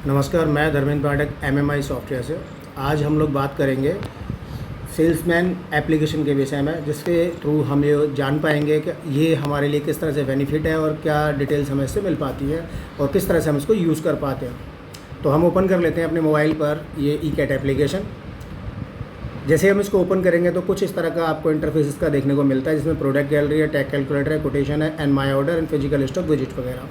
नमस्कार, मैं धर्मेंद्र पाठक MMI software से। आज हम लोग बात करेंगे सेल्समैन एप्लीकेशन के विषय में, जिसके थ्रू हम ये जान पाएंगे कि ये हमारे लिए किस तरह से बेनिफिट है और क्या डिटेल्स हमें इससे मिल पाती है और किस तरह से हम इसको यूज़ कर पाते हैं। तो हम ओपन कर लेते हैं अपने मोबाइल पर ये ईकैट एप्लीकेशन। जैसे हम इसको ओपन करेंगे तो कुछ इस तरह का आपको इंटरफेस इसका देखने को मिलता है, जिसमें प्रोडक्ट गैलरी है, टैग कैलकुलेटर है, कोटेशन है, and my order and physical stock visit वगैरह।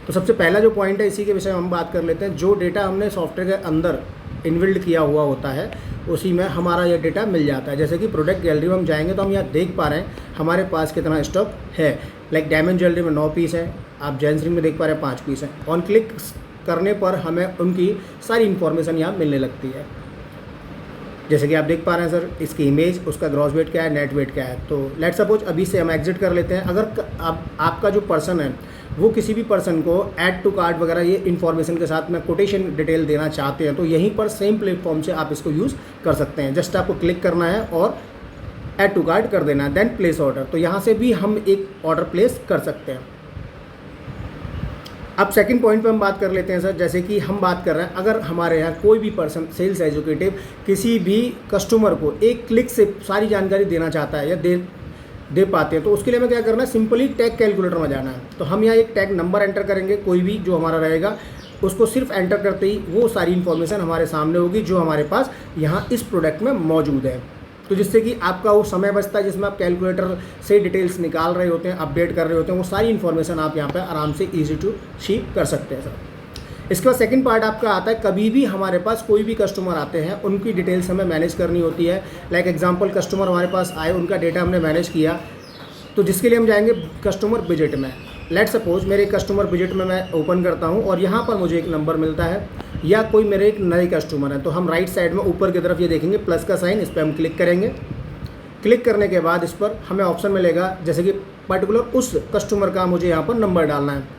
तो सबसे पहला जो पॉइंट है, इसी के विषय में हम बात कर लेते हैं। जो डेटा हमने सॉफ्टवेयर के अंदर इनबिल्ड किया हुआ होता है, उसी में हमारा यह डेटा मिल जाता है। जैसे कि प्रोडक्ट गैलरी में हम जाएंगे तो हम यहाँ देख पा रहे हैं हमारे पास कितना स्टॉक है। लाइक डायमंड ज्वेलरी में 9 पीस हैं, आप जेंट्स रिंग में देख पा रहे हैं 5 पीस हैं। ऑन क्लिक करने पर हमें उनकी सारी इन्फॉर्मेशन यहाँ मिलने लगती है। जैसे कि आप देख पा रहे हैं सर, इसकी इमेज, उसका ग्रॉस वेट क्या है, नेट वेट क्या है। तो लेट सपोज अभी से हम एग्जिट कर लेते हैं। अगर आपका जो पर्सन है वो किसी भी पर्सन को ऐड टू कार्ट वगैरह ये इन्फॉर्मेशन के साथ में कोटेशन डिटेल देना चाहते हैं, तो यहीं पर सेम प्लेटफॉर्म से आप इसको यूज़ कर सकते हैं। जस्ट आपको क्लिक करना है और ऐड टू कार्ट कर देना है, देन प्लेस ऑर्डर। तो यहाँ से भी हम एक ऑर्डर प्लेस कर सकते हैं। अब सेकंड पॉइंट पे हम बात कर लेते हैं सर। जैसे कि हम बात कर रहे हैं, अगर हमारे यहाँ कोई भी पर्सन, सेल्स एग्जीक्यूटिव, किसी भी कस्टमर को एक क्लिक से सारी जानकारी देना चाहता है या दे पाते हैं, तो उसके लिए हमें क्या करना है, सिंपली टैग कैलकुलेटर में जाना है। तो हम यहाँ एक टैग नंबर एंटर करेंगे, कोई भी जो हमारा रहेगा, उसको सिर्फ एंटर करते ही वो सारी इन्फॉर्मेशन हमारे सामने होगी जो हमारे पास यहाँ इस प्रोडक्ट में मौजूद है। तो जिससे कि आपका वो समय बचता है जिसमें आप कैलकुलेटर से डिटेल्स निकाल रहे होते हैं, अपडेट कर रहे होते हैं। वो सारी इन्फॉर्मेशन आप यहाँ पे आराम से ईजी टू सी कर सकते हैं सर। इसके बाद सेकंड पार्ट आपका आता है, कभी भी हमारे पास कोई भी कस्टमर आते हैं, उनकी डिटेल्स हमें मैनेज करनी होती है। लाइक एग्जांपल, कस्टमर हमारे पास आए, उनका डेटा हमने मैनेज किया, तो जिसके लिए हम जाएंगे कस्टमर विजिट में। लेट सपोज मेरे कस्टमर विजिट में मैं ओपन करता हूँ और यहाँ पर मुझे एक नंबर मिलता है, या कोई मेरे एक नए कस्टमर है, तो हम राइट साइड में ऊपर की तरफ ये देखेंगे प्लस का साइन, इस पर हम क्लिक करेंगे। क्लिक करने के बाद इस पर हमें ऑप्शन मिलेगा, जैसे कि पर्टिकुलर उस कस्टमर का मुझे यहाँ पर नंबर डालना है।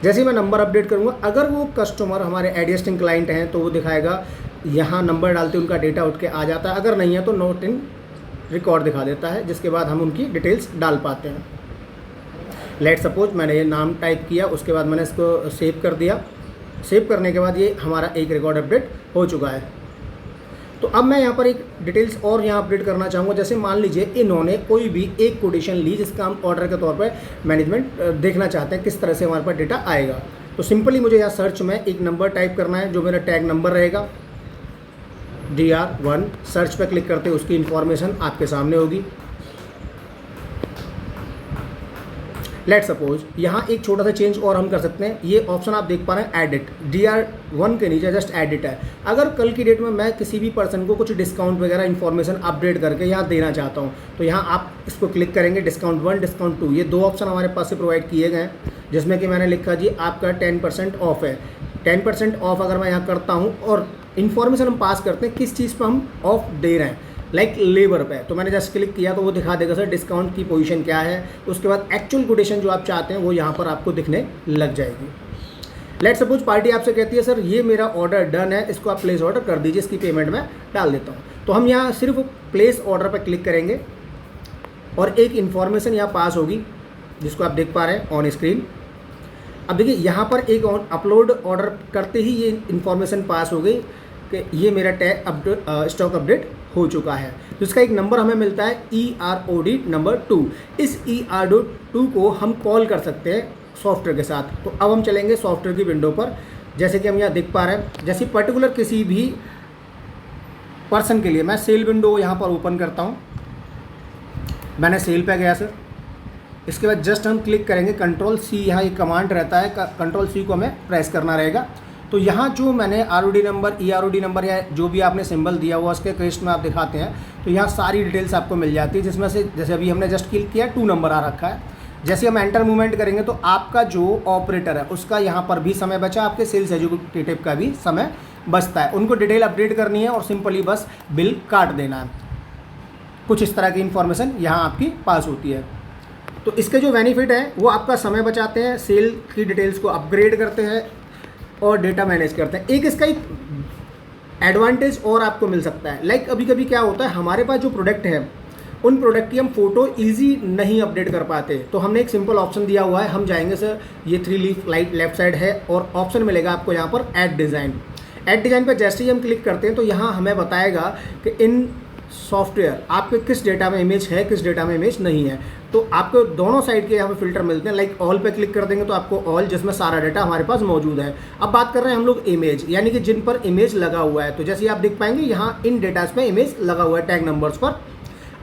जैसे ही मैं नंबर अपडेट करूँगा, अगर वो कस्टमर हमारे एडजस्टिंग क्लाइंट हैं तो वो दिखाएगा, यहाँ नंबर डालते उनका डेटा उठ के आ जाता है। अगर नहीं है तो नोट इन रिकॉर्ड दिखा देता है, जिसके बाद हम उनकी डिटेल्स डाल पाते हैं। लेट सपोज मैंने ये नाम टाइप किया, उसके बाद मैंने इसको सेव कर दिया। सेव करने के बाद ये हमारा एक रिकॉर्ड अपडेट हो चुका है। तो अब मैं यहाँ पर एक डिटेल्स और यहाँ अपडेट करना चाहूँगा। जैसे मान लीजिए इन्होंने कोई भी एक कोटेशन ली, जिसका हम ऑर्डर के तौर पर मैनेजमेंट देखना चाहते हैं किस तरह से हमारे पास डेटा आएगा। तो सिंपली मुझे यहाँ सर्च में एक नंबर टाइप करना है, जो मेरा टैग नंबर रहेगा DR1। सर्च पे क्लिक करते उसकी इन्फॉर्मेशन आपके सामने होगी। लेट सपोज यहाँ एक छोटा सा चेंज और हम कर सकते हैं। ये ऑप्शन आप देख पा रहे हैं, एडिट। DR1 के नीचे जस्ट एडिट है। अगर कल की डेट में मैं किसी भी पर्सन को कुछ डिस्काउंट वगैरह इन्फॉर्मेशन अपडेट करके यहाँ देना चाहता हूँ, तो यहाँ आप इसको क्लिक करेंगे, डिस्काउंट 1, डिस्काउंट 2, ये 2 ऑप्शन हमारे पास से प्रोवाइड किए गए हैं। जिसमें कि मैंने लिखा जी आपका 10% ऑफ है। 10% ऑफ अगर मैं यहाँ करता हूँ और इन्फॉर्मेशन हम पास करते हैं किस चीज़ पर हम ऑफ दे रहे हैं, लाइक लेबर पे, तो मैंने जस्ट क्लिक किया तो वो दिखा देगा सर डिस्काउंट की पोजीशन क्या है। उसके बाद एक्चुअल कोटेशन जो आप चाहते हैं वो यहाँ पर आपको दिखने लग जाएगी। लेट सपोज पार्टी आपसे कहती है सर ये मेरा ऑर्डर डन है, इसको आप प्लेस ऑर्डर कर दीजिए, इसकी पेमेंट मैं डाल देता हूँ। तो हम यहाँ सिर्फ प्लेस ऑर्डर पर क्लिक करेंगे और एक इन्फॉर्मेशन यहाँ पास होगी, जिसको आप देख पा रहे हैं ऑन स्क्रीन। अब देखिए यहाँ पर एक अपलोड ऑर्डर करते ही ये इन्फॉर्मेशन पास हो गई कि ये मेरा टैग स्टॉक अपडेट हो चुका है। तो इसका एक नंबर हमें मिलता है EROD नंबर 2। इस EROD2 को हम कॉल कर सकते हैं सॉफ्टवेयर के साथ। तो अब हम चलेंगे सॉफ्टवेयर की विंडो पर। जैसे कि हम यहाँ देख पा रहे हैं, जैसे पर्टिकुलर किसी भी पर्सन के लिए मैं सेल विंडो यहाँ पर ओपन करता हूँ। मैंने सेल पे गया सर। इसके बाद जस्ट हम क्लिक करेंगे, Ctrl+C, यहाँ एक कमांड रहता है, Ctrl+C को हमें प्रेस करना रहेगा। तो यहाँ जो मैंने ROD नंबर, EROD नंबर या जो भी आपने सिंबल दिया हुआ उसके क्रेस्ट में आप दिखाते हैं, तो यहाँ सारी डिटेल्स आपको मिल जाती है। जिसमें से जैसे अभी हमने जस्ट क्लिक किया 2 नंबर आ रखा है। जैसे हम एंटर मूवमेंट करेंगे तो आपका जो ऑपरेटर है उसका यहाँ पर भी समय बचा, आपके सेल्स एग्जीक्यूटिव का भी समय बचता है। उनको डिटेल अपडेट करनी है और सिंपली बस बिल काट देना है। कुछ इस तरह की इन्फॉर्मेशन यहाँ आपकी पास होती है। तो इसके जो बेनिफिट है वो आपका समय बचाते हैं, सेल की डिटेल्स को अपग्रेड करते हैं और डेटा मैनेज करते हैं। एक इसका एक एडवांटेज और आपको मिल सकता है। लाइक कभी कभी क्या होता है, हमारे पास जो प्रोडक्ट है उन प्रोडक्ट की हम फोटो इजी नहीं अपडेट कर पाते, तो हमने एक सिंपल ऑप्शन दिया हुआ है। हम जाएंगे सर, ये 3 लीफ लाइट लेफ्ट साइड है और ऑप्शन मिलेगा आपको यहाँ पर ऐड डिज़ाइन। ऐड डिज़ाइन पर जैसे ही हम क्लिक करते हैं तो यहाँ हमें बताएगा कि इन सॉफ्टवेयर आपके किस डेटा में इमेज है, किस डेटा में इमेज नहीं है। तो आपको दोनों साइड के यहाँ पे फिल्टर मिलते हैं। लाइक ऑल पे क्लिक कर देंगे तो आपको ऑल, जिसमें सारा डेटा हमारे पास मौजूद है। अब बात कर रहे हैं हम लोग इमेज, यानी कि जिन पर इमेज लगा हुआ है। तो जैसे आप देख पाएंगे यहाँ इन डेटाज में इमेज लगा हुआ है टैग नंबर्स पर।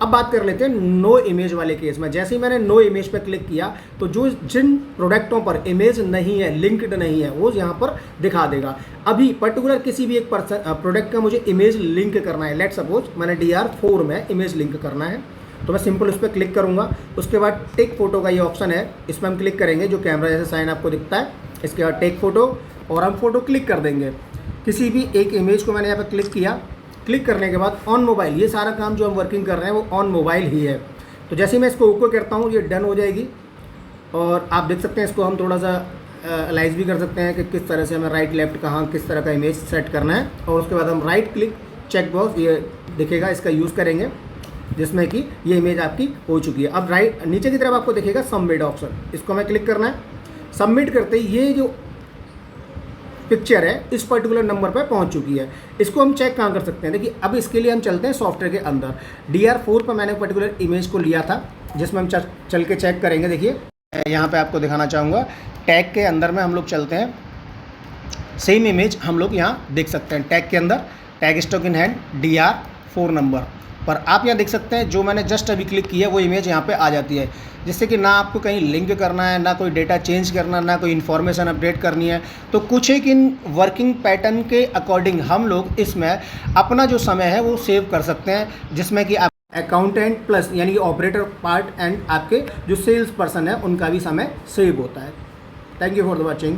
अब बात कर लेते हैं नो इमेज वाले केस में। जैसे ही मैंने नो इमेज पर क्लिक किया तो जो जिन प्रोडक्टों पर इमेज नहीं है, लिंक्ड नहीं है, वो यहाँ पर दिखा देगा। अभी पर्टिकुलर किसी भी एक प्रोडक्ट का मुझे इमेज लिंक करना है। लेट सपोज मैंने DR4 में इमेज लिंक करना है, तो मैं सिंपल उस पर क्लिक करूँगा। उसके बाद टेक फोटो का ये ऑप्शन है, इसमें हम क्लिक करेंगे, जो कैमरा जैसे साइन आपको दिखता है। इसके बाद टेक फोटो और हम फोटो क्लिक कर देंगे। किसी भी एक इमेज को मैंने यहाँ पर क्लिक किया। क्लिक करने के बाद ऑन मोबाइल, ये सारा काम जो हम वर्किंग कर रहे हैं वो ऑन मोबाइल ही है। तो जैसे ही मैं इसको ओके करता हूँ ये डन हो जाएगी। और आप देख सकते हैं इसको हम थोड़ा सा एनालाइज भी कर सकते हैं कि किस तरह से हमें राइट लेफ्ट कहाँ किस तरह का इमेज सेट करना है। और उसके बाद हम राइट क्लिक चेक बॉक्स ये दिखेगा, इसका यूज़ करेंगे, जिसमें कि ये इमेज आपकी हो चुकी है। अब राइट नीचे की तरफ आपको दिखेगा सबमिट ऑप्शन, इसको हमें क्लिक करना है। सबमिट करते ही ये जो पिक्चर है इस पर्टिकुलर नंबर पर पहुंच चुकी है। इसको हम चेक कहाँ कर सकते हैं, देखिए अब इसके लिए हम चलते हैं सॉफ्टवेयर के अंदर। DR4 पर मैंने पर्टिकुलर इमेज को लिया था, जिसमें हम चल के चेक करेंगे। देखिए यहाँ पे आपको दिखाना चाहूँगा, टैग के अंदर में हम लोग चलते हैं। सेम इमेज हम लोग यहाँ देख सकते हैं टैग के अंदर, tag stock in hand DR4 number पर आप यहाँ देख सकते हैं। जो मैंने जस्ट अभी क्लिक किया वो इमेज यहाँ पे आ जाती है, जिससे कि ना आपको कहीं लिंक करना है, ना कोई डेटा चेंज करना, ना कोई इन्फॉर्मेशन अपडेट करनी है। तो कुछ एक इन वर्किंग पैटर्न के अकॉर्डिंग हम लोग इसमें अपना जो समय है वो सेव कर सकते हैं, जिसमें कि आप अकाउंटेंट प्लस यानी कि ऑपरेटर पार्ट एंड आपके जो सेल्स पर्सन है उनका भी समय सेव होता है। Thank you for the watching.